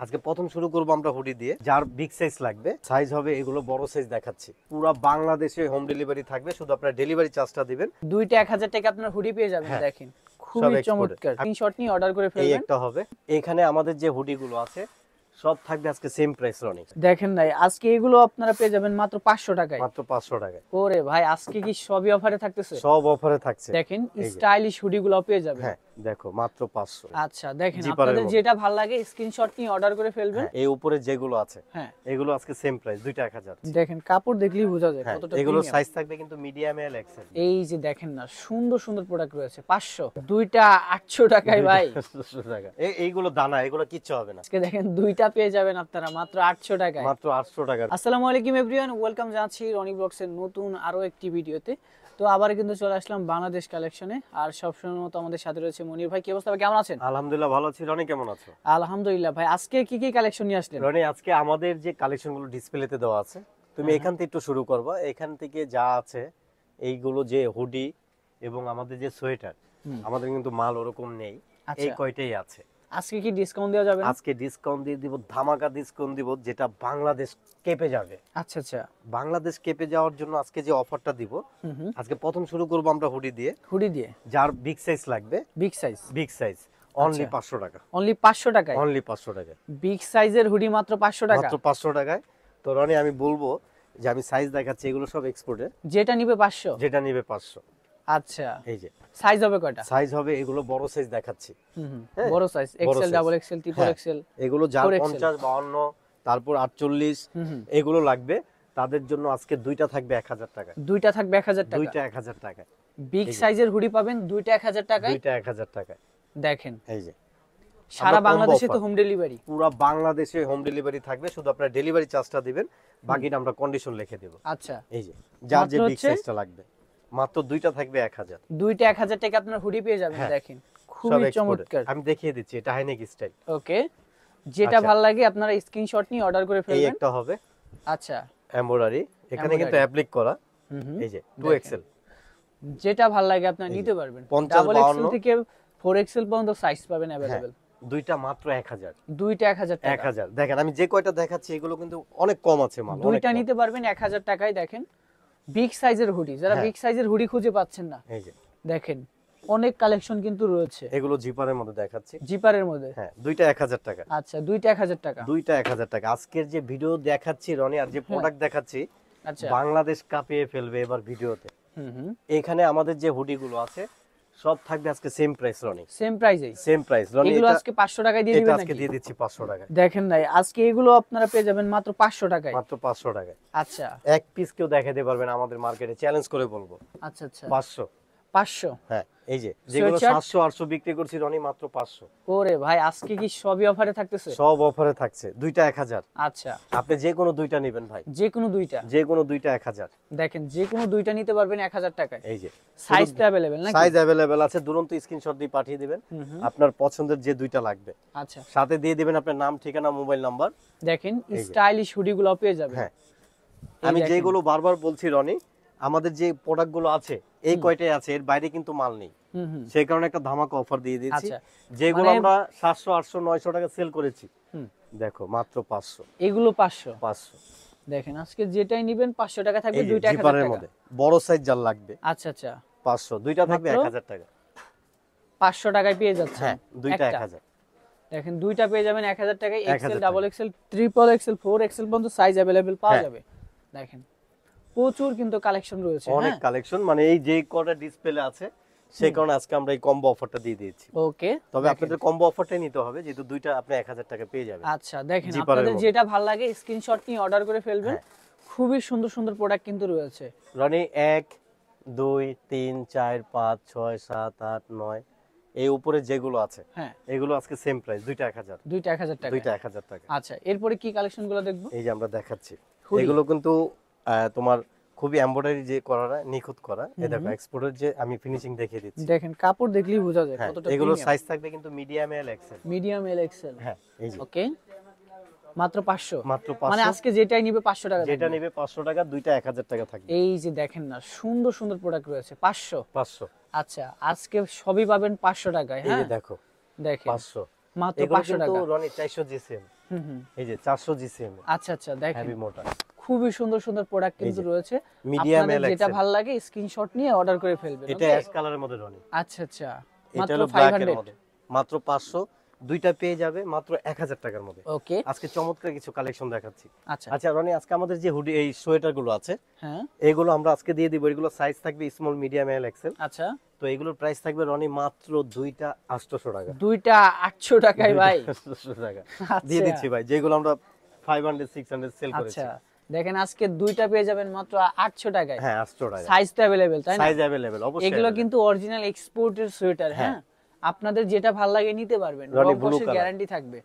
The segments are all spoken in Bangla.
আজকে প্রথম শুরু করব আমরা হুডি দিয়ে। যার বিগ সাইজ লাগবে, সাইজ হবে এগুলো বড় সাইজ দেখাচ্ছি। পুরো বাংলাদেশে হোম ডেলিভারি থাকবে, শুধু আপনারা ডেলিভারি চার্জটা দিবেন। দুইটা 1000 টাকা আপনার হুডি পেয়ে যাবেন। দেখেন সব খুবই এক্সপোর্টেড। চমৎকার, স্ক্রিনশট নিয়ে অর্ডার করে এই ফেলবেন। একটা হবে। এখানে আমাদের যে হুডি গুলো আছে সব থাকবে আজকে সেম প্রাইস রনি। দেখেন ভাই, আজকে এগুলো আপনারা পেয়ে যাবেন মাত্র 500 টাকায়। মাত্র 500 টাকায়। ওরে ভাই, আজকে কি সবই অফারে থাকতেছে? সব অফারে থাকছে। দেখেন স্টাইলিশ হুডি গুলো পেয়ে যাবেন। হ্যাঁ দেখো মাত্র 500। আচ্ছা দেখেন, আপনাদের যেটা ভালো লাগে স্ক্রিনশট নিয়ে অর্ডার করে ফেলবেন। এই উপরে যেগুলো আছে হ্যাঁ এগুলো আজকে সেম প্রাইস, দুইটা 1000। দেখেন কাপড় দেখলেই বোঝা যায় কতটা এগুলো প্রিমিয়াম। সাইজ থাকবে কিন্তু মিডিয়াম এল এক্সেল। এই যে দেখেন না, সুন্দর সুন্দর প্রোডাক্ট রয়েছে। 500, দুইটা 800 টাকায় ভাই। 800 টাকা। এইগুলো দানা, এগুলো কিচ্ছু হবে না। আজকে দেখেন দুইটা পেয়ে যাবেন আপনারা মাত্র 800 টাকায়। মাত্র 800 টাকা। আসসালামু আলাইকুম এভরিওয়ান, ওয়েলকাম জানাচ্ছি রনি ব্লগসের নতুন আরো একটি ভিডিওতে। তো আবার কিন্তু চলে আসলাম বাংলাদেশ কালেকশনে, আর সবসময় মতো আমাদের সাথে রয়েছে মনির ভাই। কি অবস্থা ভাই, কেমন আছেন? আলহামদুলিল্লাহ ভালো আছি। রনি কেমন আছো? আলহামদুলিল্লাহ ভাই। আজকে কি কি কালেকশন নিয়ে আসলেন? রনি আজকে আমাদের যে কালেকশনগুলো ডিসপ্লেতে দেওয়া আছে, তুমি এখান থেকে একটু শুরু করবা। এখান থেকে যা আছে এইগুলো যে হুডি এবং আমাদের যে সোয়েটার, আমাদের কিন্তু মাল ওরকম নেই, এই কয়টাই আছে। আজকে কি ডিসকাউন্ট দেওয়া যাবে? আজকে ডিসকাউন্ট দিয়ে দিব, ধামাকা ডিসকাউন্ট দিব, যেটা বাংলাদেশ কেঁপে যাবে। আচ্ছা আচ্ছা, বাংলাদেশ কেঁপে যাওয়ার জন্য আজকে যে অফারটা দিব, আজকে প্রথম শুরু করব আমরা হুডি দিয়ে। হুডি দিয়ে যার বিগ সাইজ লাগবে, বিগ সাইজ অনলি 500 টাকা। অনলি 500 টাকায়, অনলি 500 টাকা। বিগ সাইজের হুডি মাত্র 500 টাকা। মাত্র 500 টাকায়। তো রনি আমি বলবো যে আমি সাইজ দেখাচ্ছি, এগুলো সব এক্সপোর্টে। যেটা নিবে 500, যেটা নিবে 500। আচ্ছা, এই যে সাইজ হবে কয়টা? সাইজ হবে এগুলো বড় সাইজ দেখাচ্ছি। বড় size Excel, double XL, triple Excel. এগুলো যার 50, 52, তারপর 48 এগুলো লাগবে, তাদের জন্য আজকে দুইটা থাকবে 1000 টাকা। দুইটা থাকবে 1000 টাকা। দুইটা 1000 টাকা। বিগ সাইজের হুডি পাবেন দুইটা 1000 টাকায়। দুইটা 1000 টাকা। দেখেন এই যে সারা বাংলাদেশে তো হোম ডেলিভারি। পুরো বাংলাদেশে হোম ডেলিভারি থাকবে, শুধু আপনারা ডেলিভারি চার্জটা দিবেন, বাকিটা আমরা কন্ডিশন লিখে দেব। আচ্ছা, এই যে যার যে বিগ সাইজটা লাগবে, মাত্র দুইটা থাকবে 1000। দুইটা 1000 টাকা আপনার হুডি পেয়ে যাবেন। দেখেন খুবই চমৎকার। আমি দেখিয়ে দিচ্ছি, এটা হাইনেক স্টাইল। ওকে, যেটা ভালো লাগে আপনারা স্ক্রিনশট নিয়ে অর্ডার করে ফেলবেন। এই একটা হবে। আচ্ছা, এমব্রয়ডারি এখানে কিন্তু অ্যাপ্লিক করা। এই যে 2XL, যেটা ভালো লাগে আপনারা নিতে পারবেন। 50, ডাবল এক্সেল থেকে 4XL পর্যন্ত সাইজ পাবেন अवेलेबल। দুইটা মাত্র 1000। দুইটা 1000 টাকা। 1000। দেখেন আমি যে কয়টা দেখাচ্ছি এগুলো কিন্তু অনেক কম আছে মাল। দুইটা নিতে পারবেন 1000 টাকায়। দেখেন বিগ সাইজের হুডি, যারা বিগ সাইজের হুডি খুঁজে পাচ্ছেন না, এই যে দেখেন অনেক কালেকশন কিন্তু রয়েছে। এগুলো জিপারের মধ্যে দেখাচ্ছি। জিপারের মধ্যে দুইটা 1000 টাকা। আচ্ছা, দুইটা 1000 টাকা। দুইটা 1000 টাকা। আজকের যে ভিডিও দেখাচ্ছি রনি, আর যে প্রোডাক্ট দেখাচ্ছি, আচ্ছা বাংলাদেশ কাঁপিয়ে ফেলবে এবার ভিডিওতে। এখানে আমাদের যে হুডি গুলো আছে সব থাকবে আজকে সেম প্রাইস রনি। সেম প্রাইসেই, সেম প্রাইস রনি। এগুলো আজকে 500 টাকায় দিয়ে দিবেন এটা নাকি? আজকে দিয়ে দিচ্ছি 500 টাকায়। দেখেন ভাই, আজকে এগুলো আপনারা পেয়ে যাবেন মাত্র 500 টাকায়। মাত্র 500 টাকায়। আচ্ছা, এক পিস কেউ দেখাতে পারবেন আমাদের মার্কেটে, চ্যালেঞ্জ করে বলবো। আচ্ছা আচ্ছা, 500। 500। হ্যাঁ, এই যে যেগুলো 700 800 বিক্রি করছি রনি, মাত্র 500। ওরে ভাই, আজকে কি সবই অফারে থাকতেছে? সব অফারে থাকছে। দুইটা 1000। আচ্ছা, আপনি যে কোনো দুইটা নেবেন ভাই, যে কোনো দুইটা। যে কোনো দুইটা 1000। দেখেন যে কোনো দুইটা নিতে পারবেন 1000 টাকায়। এই যে সাইজটা अवेलेबल নাকি? সাইজ अवेलेबल আছে, দুরন্ত স্ক্রিনশট দিয়ে পাঠিয়ে দিবেন আপনার পছন্দের যে দুইটা লাগবে। আচ্ছা, সাথে দিয়ে দিবেন আপনার নাম, ঠিকানা, মোবাইল নাম্বার। দেখেন স্টাইলিশ হুডি গুলো পেয়ে যাবেন। হ্যাঁ, আমি যেগুলো বারবার বলছি রনি, আমাদের যে প্রোডাক্ট গুলো আছে এই কয়টাই আছে, এর বাইরে কিন্তু মাল নেই। সেই কারণে একটা ধামাকা অফার দিয়ে দিয়েছি। যেগুলো আমরা 700 800 900 টাকা সেল করেছি, দেখো মাত্র 500। এগুলো 500। 500। দেখেন আজকে যেটাই নেবেন 500 টাকা থাকবে, দুইটা 1000 জিপারের টাকা। মধ্যে বড় সাইজ যার লাগবে, আচ্ছা আচ্ছা, 500। দুইটা থাকবে 1000 টাকা। 500 টাকায় পেয়ে যাচ্ছে। হ্যাঁ, দুইটা 1000। দেখেন দুইটা পেয়ে যাবেন 1000 টাকায়। XL, double XL, triple XL, 4XL পর্যন্ত সাইজ अवेलेबल পাওয়া যাবে। দেখেন প্রচুর কিন্তু কালেকশন রয়েছে, অনেক কালেকশন। মানে এই যে কটা ডিসপ্লে আছে সেই কারণে আজকে আমরা এই কম্বো অফারটা দিয়ে দিয়েছি। ওকে, তবে আপনাদের কম্বো অফারটাই নিতে হবে, যেহেতু দুইটা আপনি 1000 টাকা পেয়ে যাবেন। আচ্ছা দেখেন আপনাদের যেটা ভালো লাগে স্ক্রিনশট নিয়ে অর্ডার করে ফেলবেন। খুবই সুন্দর সুন্দর প্রোডাক্ট কিন্তু রয়েছে রনি। 1 2 3 4 5 6 7 8 9 এই উপরে যেগুলো আছে এগুলো আজকে সেম প্রাইস, দুইটা 1000। দুইটা 1000 টাকা। দুইটা 1000 টাকা। আচ্ছা, এরপরে কি কালেকশন গুলো দেখবো? এই যে আমরা দেখাচ্ছি, এগুলো কিন্তু তোমার খুবই এমব্রয়ডারি যে করা, নিখুঁত করা। এই দেখো এক্সপোর্টের যে আমি ফিনিশিং দেখিয়ে দিচ্ছি। দেখেন কাপড় দেখলেই বোঝা যায় কতটা। এগুলো সাইজ থাকবে কিন্তু medium L XL. Medium L XL. হ্যাঁ, এই যে ওকে, মাত্র 500। মাত্র 500। মানে আজকে যেটাই নিবে 500 টাকা, যেটা নিবে 500 টাকা, দুইটা 1000 টাকা থাকবে। এই যে দেখেন না, সুন্দর সুন্দর প্রোডাক্ট রয়েছে। 500। 500। আচ্ছা, আজকে সবই পাবেন 500 টাকায়। এই যে দেখো, দেখেন 500 মাত্র 500 টাকা। কিন্তু রনি 400 জিসিএম। এই যে 400 জিসিএম। আচ্ছা আচ্ছা, দেখেন হেভি মোটর, খুবই সুন্দর সুন্দর প্রোডাক্ট কিন্তু রয়েছে। মিডিয়াম আপনাদের এল যেটা ভালো লাগে স্ক্রিনশট নিয়ে অর্ডার করে ফেলবেন। এটা অ্যাশ কালারের মধ্যে রনি। আচ্ছা আচ্ছা, এটা মাত্র হলো ব্ল্যাক এর 500। মধ্যে, মাত্র 500। দুইটা পেয়ে যাবে মাত্র 1000 টাকার মধ্যে। ওকে, আজকে চমৎকার কিছু কালেকশন দেখাচ্ছি। আচ্ছা আচ্ছা রনি, আজকে আমাদের যে হুডি এই সোয়েটার গুলো আছে, হ্যাঁ এগুলো আমরা আজকে দিয়ে দিব। এগুলো সাইজ থাকবে স্মল, মিডিয়াম, এল, এক্সেল। আচ্ছা, তো এগুলোর প্রাইস থাকবে রনি মাত্র দুইটা 800 টাকা। দুইটা 800 টাকায় ভাই? 800 টাকা আচ্ছা। দিয়ে দিচ্ছি ভাই, যেগুলো আমরা 500 600 সেল করেছি। আচ্ছা, দেখেন আজকে দুইটা পেয়ে যাবেন মাত্র 800 টাকায়। হ্যাঁ 800 টাকা। সাইজ তো अवेलेबल, তাই না? সাইজ अवेलेबल অবশ্যই। এগুলো কিন্তু অরিজিনাল এক্সপোর্টের সোয়েটার। হ্যাঁ, আপনাদের যেটা ভালো লাগে নিতে পারবেন, রং কষের গ্যারান্টি থাকবে।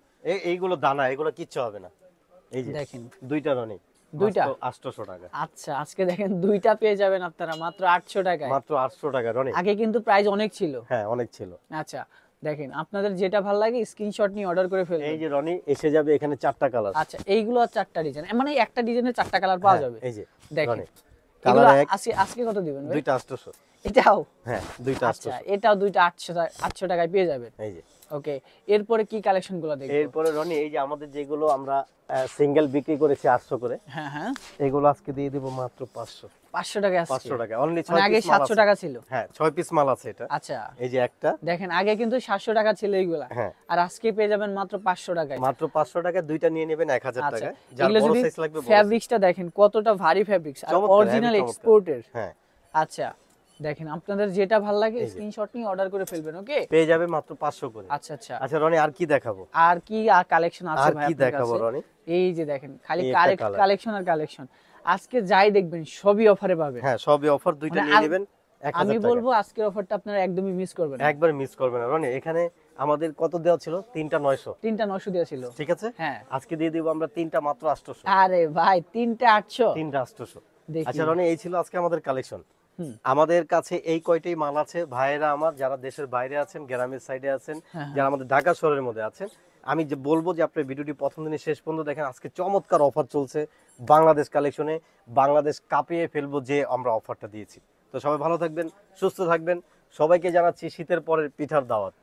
এইগুলো দানা, এগুলো কিচ্ছু হবে না। এই যে দেখেন দুইটা রনি, দুইটা 800 টাকা। আচ্ছা, আজকে দেখেন দুইটা পেয়ে যাবেন আপনারা মাত্র 800 টাকায়। মাত্র 800 টাকা রনি। আগে কিন্তু প্রাইস অনেক ছিল। হ্যাঁ অনেক ছিল। আচ্ছা, দেখেন আপনাদের যেটা ভালো লাগে স্ক্রিনশট নিয়ে অর্ডার করে ফেলবেন। এই যে রনি এসে যাবে এখানে 4টা কালার। আচ্ছা, এইগুলো আর 4টা ডিজাইন, মানে একটা ডিজাইনের 4টা কালার পাওয়া যাবে। এই যে দেখেন রনি এগুলো কালার এক, আজকে কত দিবেন ভাই? দুইটা 800। এটাও? হ্যাঁ দুইটা আচ্ছা, 800। এটাও দুইটা 800 টাকায় পেয়ে যাবেন। এই যে ওকে, এরপরে কি কালেকশন গুলো দেখবো? এরপরে রনি এই যে আমাদের যেগুলো আমরা সিঙ্গেল বিক্রি করেছি 800 করে, হ্যাঁ হ্যাঁ, এগুলো আজকে দিয়ে দিব মাত্র 500। 500 টাকায় আজকে? 500 টাকা অনলি। 6 মানে আগে পিস মাল 700 আছে। টাকা ছিল। হ্যাঁ 6 পিস মাল আছে এটা। আচ্ছা, এই যে একটা দেখেন আগে কিন্তু 700 টাকা ছিল এইগুলা, হ্যাঁ আর আজকে পেয়ে যাবেন মাত্র 500 টাকায়। মাত্র 500 টাকা, দুইটা নিয়ে নেবেন 1000 আচ্ছা, টাকা। যার এগুলো বড় যদি সাইজ লাগবে বড়। ফ্যাব্রিক্সটা দেখেন কতটা ভারী ফ্যাব্রিক্স, আর চমৎকার, অরিজিনাল heavy চমৎকার। এক্সপোর্টের। হ্যাঁ আচ্ছা, দেখেন আপনাদের যেটা ভালো লাগে স্ক্রিনশট নিয়ে অর্ডার করে ফেলবেন। ওকে, পেয়ে যাবে মাত্র 500 করে। আচ্ছা আচ্ছা, আচ্ছা রনি আর কি দেখাবো? আর কি কালেকশন আছে আর ভাই কি আপনার দেখাবো কাছে? রনি? এই যে দেখেন খালি এই একটা colour। কালেকশন আর কালেকশন। আজকে যাই দেখবেন সবই অফারে পাবেন। হ্যাঁ সবই অফার, দুইটা মানে নিয়ে নেবেন 1000 আমি টাকা। বলবো আজকের অফারটা আপনারা একদমই মিস করবেন না। একবার মিস করবেন না রনি। এখানে আমাদের কত দেওয়া ছিল? 3টা 900। 3টা 900 দেওয়া ছিল। ঠিক আছে, হ্যাঁ, আজকে দিয়ে দিব আমরা 3টা মাত্র 800। আরে ভাই 3টা 800? 3টা 800। দেখি। আচ্ছা রনি এই ছিল আজকে আমাদের কালেকশন। হুম। আমাদের কাছে এই কয়টাই মাল আছে। ভাইয়েরা আমার যারা দেশের বাইরে আছেন, গ্রামের সাইডে আছেন, হ্যাঁ, যারা আমাদের ঢাকা শহরের মধ্যে আছেন, আমি যে বলবো যে আপনি ভিডিওটি প্রথম দিনে শেষ পর্যন্ত দেখেন। আজকে চমৎকার অফার চলছে বাংলাদেশ কালেকশনে। বাংলাদেশ কাঁপিয়ে ফেলবো যে আমরা অফারটা দিয়েছি। তো সবাই ভালো থাকবেন, সুস্থ থাকবেন। সবাইকে জানাচ্ছি শীতের পরের পিঠার দাওয়াত।